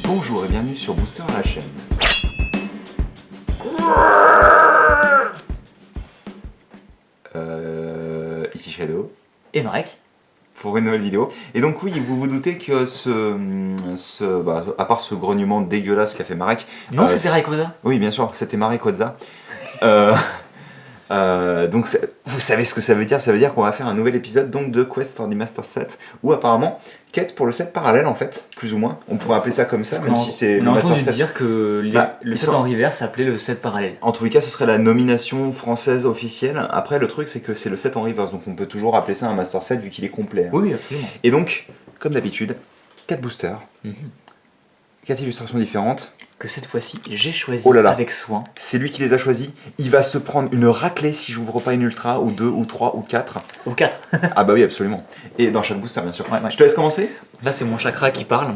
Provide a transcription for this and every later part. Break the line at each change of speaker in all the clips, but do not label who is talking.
Bonjour et bienvenue sur Booster à la chaîne. Ici Shadow.
Et Marek.
Pour une nouvelle vidéo. Et donc oui, vous vous doutez que à part ce grognement dégueulasse qu'a fait Marek...
Non, c'était Rayquaza.
Oui, bien sûr, c'était Marek Quadza. Donc vous savez ce que ça veut dire. Ça veut dire qu'on va faire un nouvel épisode donc, de Quest for the Master Set, où apparemment, quête pour le set parallèle en fait, plus ou moins. On pourrait appeler ça comme ça, même si c'est
on
le
a
Master
entendu
Set.
dire que le set en reverse s'appelait le set parallèle.
En tous les cas, ce serait la nomination française officielle. Après, le truc, c'est que c'est le set en reverse, donc on peut toujours appeler ça un Master Set vu qu'il est complet. Hein.
Oui, absolument.
Et donc, comme d'habitude, 4 boosters, 4 illustrations différentes.
Que cette fois-ci, j'ai choisi avec soin.
C'est lui qui les a choisis. Il va se prendre une raclée si j'ouvre pas une ultra, ou 2, ou 3, ou 4.
Ou 4.
Ah bah oui, absolument. Et dans chaque booster, bien sûr.
Ouais.
Je te laisse commencer.
Là, c'est mon chakra qui parle.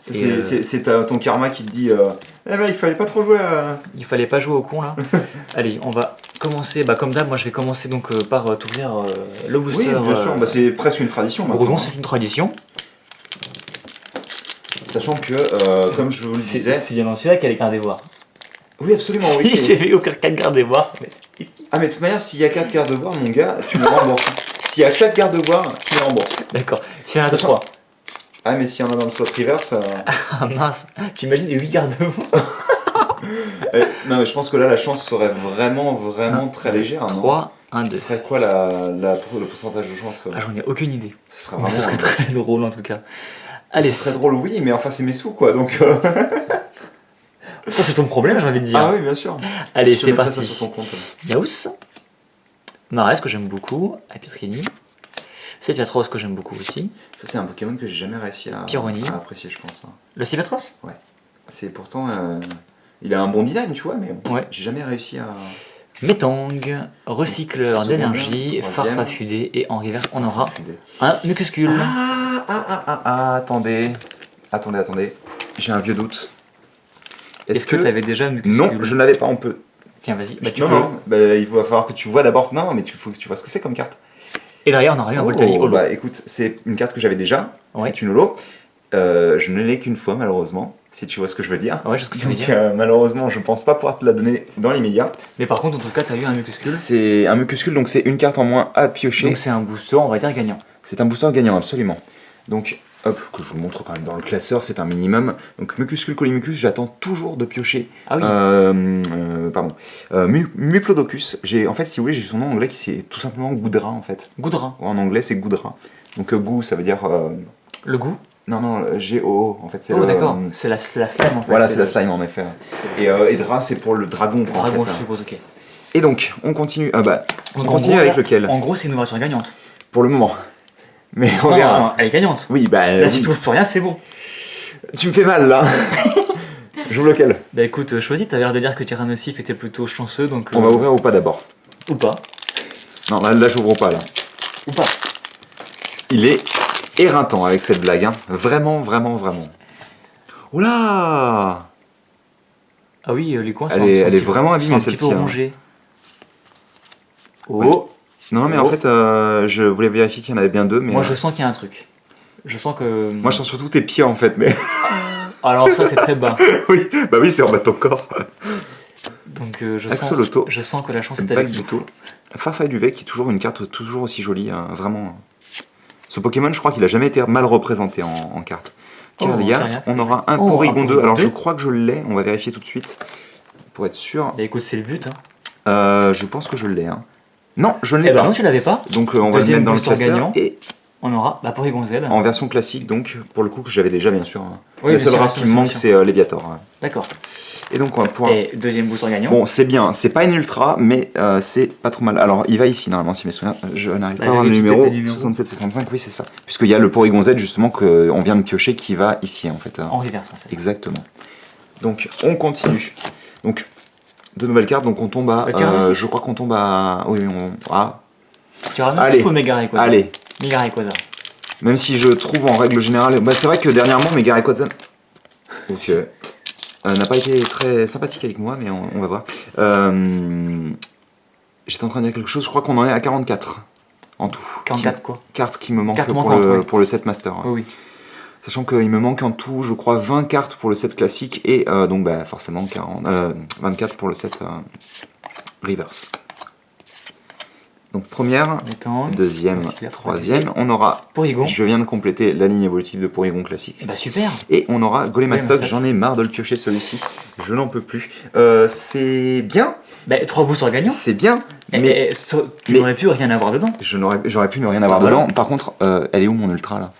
C'est ton karma qui te dit eh ben, il fallait pas trop jouer à...
Il fallait pas jouer au con, là. Allez, on va commencer. Comme d'hab, moi, je vais commencer donc par t'ouvrir le booster.
Oui, bien sûr. C'est presque une tradition.
Grodon, c'est une tradition.
Sachant que, comme je vous le disais...
C'est bien dans celui-là qu'il y a les cartes des voirs.
Oui, absolument. Oui,
Si j'ai fait offrir 4 cartes des voirs, ça va être...
Ah, mais de toute manière, s'il y a 4 cartes de voir, mon gars, tu me rembourses. S'il y a 4 cartes de voir, tu me rembourses.
D'accord. S'il y en a 3.
Ah, mais s'il y en a dans le slot reverse...
Ah mince, t'imagines les 8 cartes de voix.
Non, mais je pense que là, la chance serait vraiment très légère.
3, 1, 2.
Ce serait quoi le pourcentage de chance
Ah, j'en ai aucune idée.
Ce serait vraiment...
Ce serait très drôle en tout cas. Allez,
ce serait drôle, oui, mais enfin, c'est mes sous, quoi, donc...
Ça, c'est ton problème, j'ai envie de dire.
Ah oui, bien sûr.
Allez, c'est parti.
Ça sur ton compte.
Yaous. Marès, que j'aime beaucoup. Apitrini. Sepiatros, que j'aime beaucoup aussi.
Ça, c'est un Pokémon que j'ai jamais réussi à apprécier, je pense.
Le Sepiatros ?
Ouais. C'est pourtant... il a un bon design, tu vois, mais
ouais.
J'ai jamais réussi à...
Metang, recycleur d'énergie, Farfafudé, et en reverse, on aura un Mucuscule.
Attendez. J'ai un vieux doute.
Est-ce que tu avais déjà un Mucuscule ?
Non, je n'avais pas, on peut.
Tiens, vas-y.
Il va falloir que tu vois d'abord. Non, mais il faut que tu vois ce que c'est comme carte.
Et derrière, on aura eu un Voltali Holo.
Bah écoute, c'est une carte que j'avais déjà. Ouais. C'est une Holo. Je ne l'ai qu'une fois, malheureusement. Si tu vois ce que je veux dire.
Ouais, je sais ce que tu veux dire.
Malheureusement, je pense pas pouvoir te la donner dans l'immédiat.
Mais par contre, en tout cas, tu as eu un Mucuscule.
C'est un Mucuscule, donc c'est une carte en moins à piocher.
Donc c'est un booster, on va dire, gagnant. C'est
un booster gagnant, absolument. Donc, hop, que je vous montre quand même dans le classeur, c'est un minimum. Donc Mucuscule Colimucus, j'attends toujours de piocher.
Ah oui.
Muplodocus. En fait, si vous voulez, j'ai son nom en anglais qui c'est tout simplement Goudra en fait.
Goudra.
En anglais, c'est Goudra. Donc goût, ça veut dire.
Le goût.
Non, G-O-O, en fait, c'est
d'accord, c'est la slime en fait.
Voilà, c'est la slime en effet. Et Dra, c'est pour le dragon.
Dragon,
en fait,
je suppose, ok.
Et donc, on continue. On continue avec lequel ?
En gros, c'est une ouverture gagnante.
Pour le moment. Mais on verra.
Non, elle est gagnante.
Oui,
là, si tu trouves plus rien, c'est bon.
Tu me fais mal, là. Joue lequel ?
Bah écoute, choisis, t'avais l'air de dire que Tyrannosif était plutôt chanceux, donc...
On va ouvrir ou pas d'abord ?
Ou pas.
Non, là j'ouvre pas, là.
Ou pas.
Il est éreintant avec cette blague, hein. Vraiment. Oula !
Ah oui, les coins sont...
Elle est vraiment abîmée,
celle-ci. Un petit peu rongée.
Oh oui. Non, mais en fait, je voulais vérifier qu'il y en avait bien 2, mais...
Moi, je sens qu'il y a un truc. Je sens que...
Moi, je sens surtout tes pieds, en fait, mais...
Alors ça, c'est très bas.
Oui, bah oui, c'est en bas de ton corps.
Donc,
je
sens que la chance est avec nous.
Farfalle du Vec, qui est toujours une carte toujours aussi jolie, hein, vraiment. Ce Pokémon, je crois qu'il a jamais été mal représenté en carte. Kirlia, on aura un Porygon 2. Alors, je crois que je l'ai, on va vérifier tout de suite, pour être sûr.
Bah écoute, c'est le but. Hein.
Je pense que je l'ai, hein. Non, je ne l'ai pas.
Non, tu l'avais pas.
Donc on va le mettre dans le classeur. Et
on aura Porygon Z.
En version classique, donc pour le coup que j'avais déjà bien sûr.
Oui,
la seule rare qui me manque c'est Léviator.
D'accord.
Et donc on va pouvoir...
Et deuxième booster gagnant.
Bon, c'est bien, c'est pas une ultra, mais c'est pas trop mal. Alors il va ici normalement, si mes souvenirs. Je n'arrive pas à avoir le numéro 67-65, oui c'est ça. Puisqu'il y a le Porygon Z justement qu'on vient de piocher qui va ici en fait.
En reverse, c'est ça.
Exactement. Donc on continue. Donc... De nouvelles cartes, donc on tombe à... je crois qu'on tombe à... Oui,
Tyrannosif ou Mega Rayquaza ?
Allez.
Mega Rayquaza.
Même si je trouve en règle générale... c'est vrai que dernièrement, Mega Rayquaza n'a pas été très sympathique avec moi, mais on va voir. J'étais en train de dire quelque chose, je crois qu'on en est à 44 en tout.
44 quoi ?
Cartes qui me manquent pour le set Master.
Oui.
Sachant qu'il me manque en tout, je crois, 20 cartes pour le set classique et donc bah, forcément 24 pour le set reverse. Donc première, deuxième, troisième, on aura
Porygon.
Je viens de compléter la ligne évolutive de Porygon classique.
Bah super.
Et on aura Golémastoc, j'en ai marre de le piocher celui-ci, je n'en peux plus. C'est bien.
Bah 3 boosters gagnants.
C'est bien, mais
tu n'aurais pu rien avoir dedans.
J'aurais pu ne rien avoir dedans. Par contre, elle est où mon ultra là?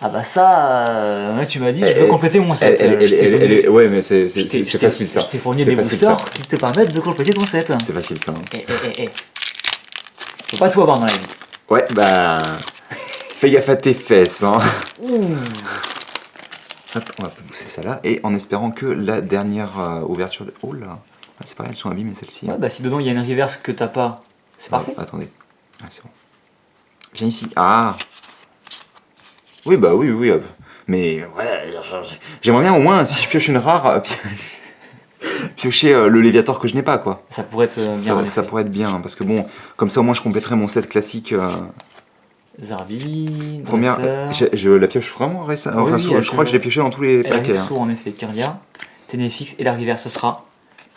Ah bah ça, tu m'as dit je veux compléter mon set.
Ouais mais c'est facile ça.
Je t'ai fourni des boosters qui te permettent de compléter ton set.
C'est facile ça.
Faut pas tout avoir dans la vie.
Ouais bah... Fais gaffe à tes fesses hein. Hop, on va pousser ça là, et en espérant que la dernière ouverture de... Oh là, c'est pareil, elles sont abîmées celles-ci.
Ouais bah si dedans il y a une reverse que t'as pas, c'est parfait.
Attendez, c'est bon. Viens ici, ah. Oui bah oui, mais ouais, j'aimerais bien au moins, si je pioche une rare, piocher le Léviator que je n'ai pas quoi.
Ça pourrait être bien.
Ça pourrait être bien, parce que bon, comme ça au moins je compléterai mon set classique.
Zarbi,
première, je la pioche vraiment récemment. Enfin, je crois que je l'ai pioché dans tous les paquets.
Sourd en effet, Kirlia, Ténéfix et la reverse ce sera.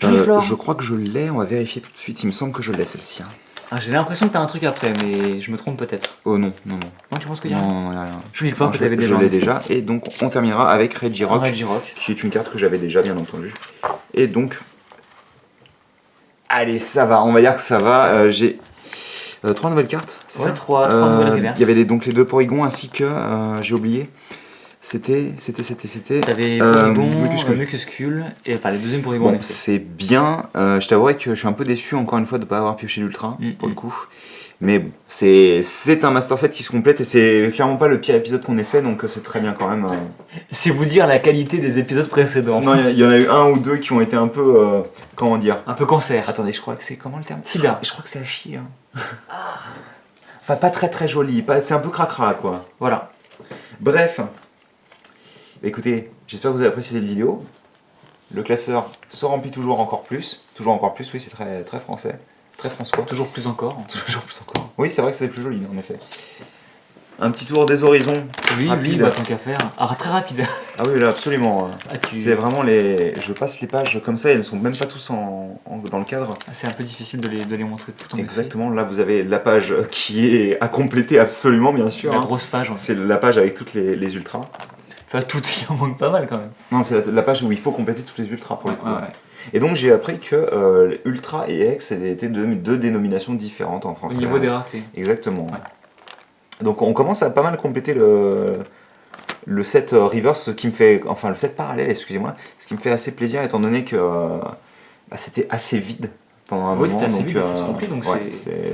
Je crois que je l'ai, on va vérifier tout de suite. Il me semble que je l'ai celle-ci.
Ah, j'ai l'impression que t'as un truc après, mais je me trompe peut-être.
Oh non.
Non, tu penses qu'il y a rien?
Non, il y a rien.
Je dis pas que t'avais déjà.
Je l'ai déjà, et donc on terminera avec Regirock,
Regirock,
qui est une carte que j'avais déjà bien entendu. Et donc, allez, ça va, on va dire que ça va. J'ai 3 nouvelles cartes, c'est ça?
3 nouvelles reverses.
Il y avait donc les 2 Porygon ainsi que, j'ai oublié, c'était...
T'avais Porygon, Mucuscule, et enfin les deuxièmes Porygon.
Bon, c'est bien, je t'avouerai que je suis un peu déçu encore une fois de ne pas avoir pioché l'Ultra, pour le coup. Mais bon, c'est un Master Set qui se complète et c'est clairement pas le pire épisode qu'on ait fait, donc c'est très bien quand même.
C'est vous dire la qualité des épisodes précédents.
Non, il y en a eu 1 ou 2 qui ont été un peu, comment dire?
Un peu cancer.
Attendez, je crois que c'est, comment le terme?
Sida.
Je crois que c'est à chier. Hein. Enfin, pas très joli, c'est un peu cracra quoi.
Voilà.
Bref, écoutez, j'espère que vous avez apprécié cette vidéo. Le classeur se remplit toujours encore plus, oui, c'est très français. Très François.
Toujours plus encore.
Toujours plus encore. Oui, c'est vrai que c'est plus joli, en effet. Un petit tour des horizons.
Oui, bah tant qu'à faire. Ah, très rapide.
Ah oui, là, absolument. C'est vraiment les... Je passe les pages comme ça, elles ne sont même pas tous dans le cadre.
C'est un peu difficile de les montrer tout en
Exactement, là vous avez la page qui est à compléter absolument, bien sûr.
La grosse page.
C'est la page avec toutes les ultras.
Enfin, toutes, il en manque pas mal quand même.
Non, c'est la page où il faut compléter toutes les ultras pour le coup. Ouais. Et donc j'ai appris que Ultra et X étaient deux dénominations différentes en français.
Au niveau des raretés.
Exactement. Ouais. Donc on commence à pas mal compléter le set reverse, qui me fait, enfin le set parallèle, excusez-moi, ce qui me fait assez plaisir étant donné que c'était assez vide pendant un moment.
C'était assez vide, c'est rempli, donc
ouais,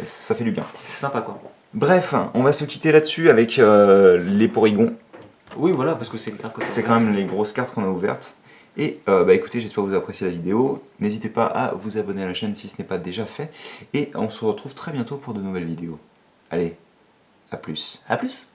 ça fait du bien.
C'est sympa quoi.
Bref, on va se quitter là-dessus avec les Porygon.
Oui voilà, parce que c'est les cartes
c'est quand même les grosses cartes qu'on a ouvertes. Et écoutez, j'espère que vous avez apprécié la vidéo. N'hésitez pas à vous abonner à la chaîne si ce n'est pas déjà fait. Et on se retrouve très bientôt pour de nouvelles vidéos. Allez, à plus.
À plus.